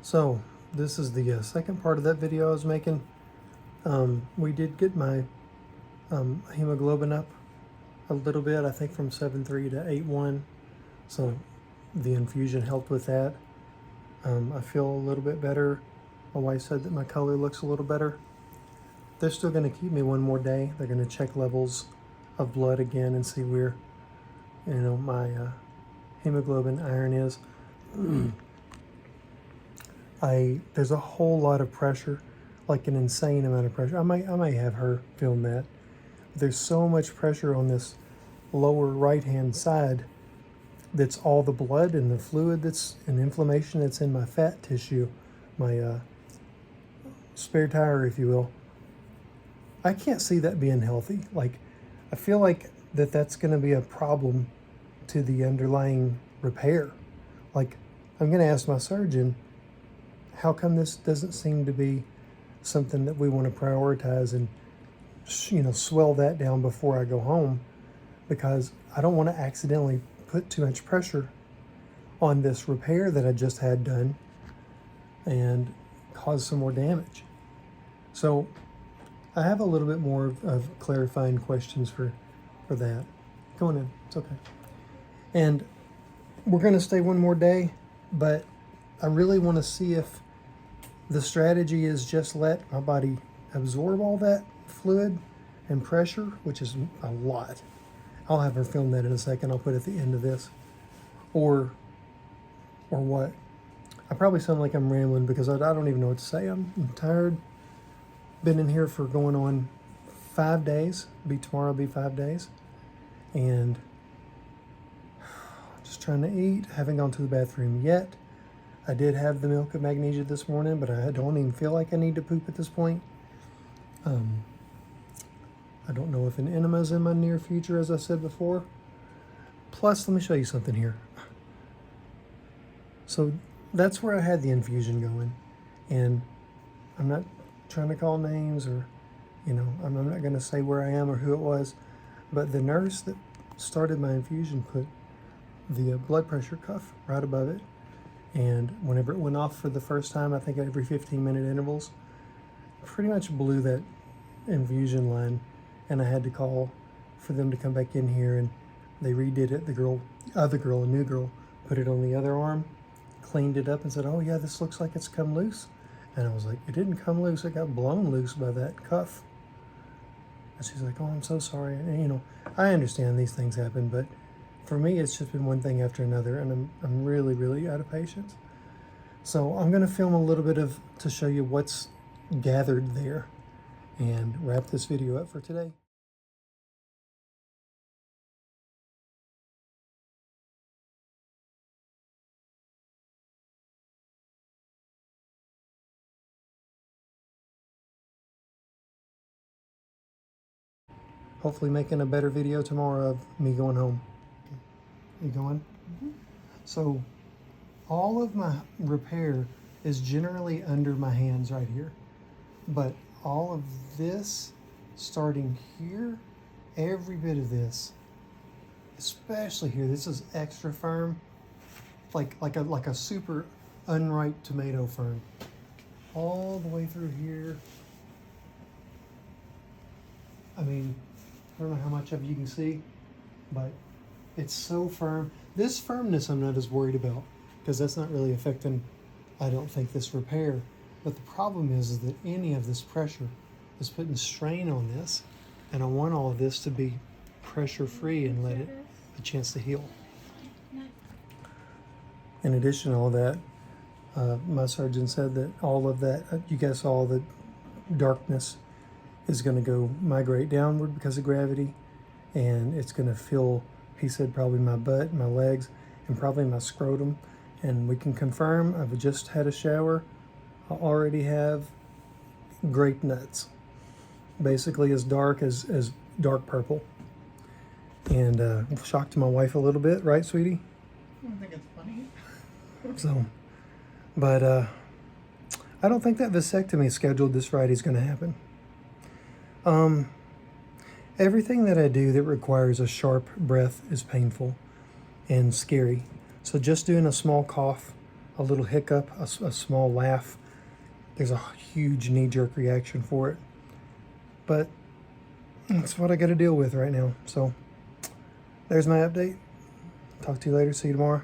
So this is the second part of that video I was making. We did get my hemoglobin up a little bit, I think from 7.3 to 8.1. So the infusion helped with that. I feel a little bit better. My wife said that my color looks a little better. They're still going to keep me one more day. They're going to check levels of blood again and see where, my hemoglobin iron is. There's a whole lot of pressure, like an insane amount of pressure. I might have her film that. There's so much pressure on this lower right-hand side that's all the blood and the fluid that's and inflammation that's in my fat tissue, my spare tire, if you will. I can't see that being healthy. Like, I feel like that's going to be a problem to the underlying repair. Like, I'm going to ask my surgeon, how come this doesn't seem to be something that we want to prioritize and, swell that down before I go home? Because I don't want to accidentally put too much pressure on this repair that I just had done and cause some more damage. So I have a little bit more of clarifying questions for that. Go on in, it's okay. And we're going to stay one more day, but I really want to see if the strategy is just let my body absorb all that fluid and pressure, which is a lot. I'll have her film that in a second. I'll put it at the end of this. Or what? I probably sound like I'm rambling because I don't even know what to say. I'm tired. Been in here for going on 5 days. Tomorrow will be 5 days. And just trying to eat. Haven't gone to the bathroom yet. I did have the milk of magnesia this morning, but I don't even feel like I need to poop at this point. I don't know if an enema is in my near future, as I said before. Plus, let me show you something here. So that's where I had the infusion going. And I'm not trying to call names or, I'm not going to say where I am or who it was. But the nurse that started my infusion put the blood pressure cuff right above it. And whenever it went off for the first time, I think at every 15-minute intervals, pretty much blew that infusion line. And I had to call for them to come back in here, and they redid it. A new girl, put it on the other arm, cleaned it up and said, oh yeah, this looks like it's come loose. And I was like, it didn't come loose, it got blown loose by that cuff. And she's like, oh, I'm so sorry. And I understand these things happen, but for me, it's just been one thing after another, and I'm really, really out of patience. So I'm gonna film a little bit to show you what's gathered there and wrap this video up for today. Hopefully making a better video tomorrow of me going home. You going? Mm-hmm. So all of my repair is generally under my hands right here. But all of this, starting here, every bit of this, especially here, this is extra firm, like a super unripe tomato firm. All the way through here. I mean, I don't know how much of you can see, but it's so firm. This firmness I'm not as worried about because that's not really affecting, I don't think, this repair. But the problem is that any of this pressure is putting strain on this, and I want all of this to be pressure-free and let it a chance to heal. In addition to all that, my surgeon said that all of that, you guys saw the darkness is going to go migrate downward because of gravity, and it's going to fill, he said, probably my butt, my legs, and probably my scrotum. And we can confirm, I've just had a shower. I already have grape nuts, basically as dark as dark purple. And I'm shocked to my wife a little bit, right, sweetie? I don't think it's funny. So, but I don't think that vasectomy scheduled this Friday is going to happen. Everything that I do that requires a sharp breath is painful and scary. So just doing a small cough a little hiccup, a small laugh, there's a huge knee-jerk reaction for it. But that's what I got to deal with right now. So there's my update. Talk to you later. See you tomorrow.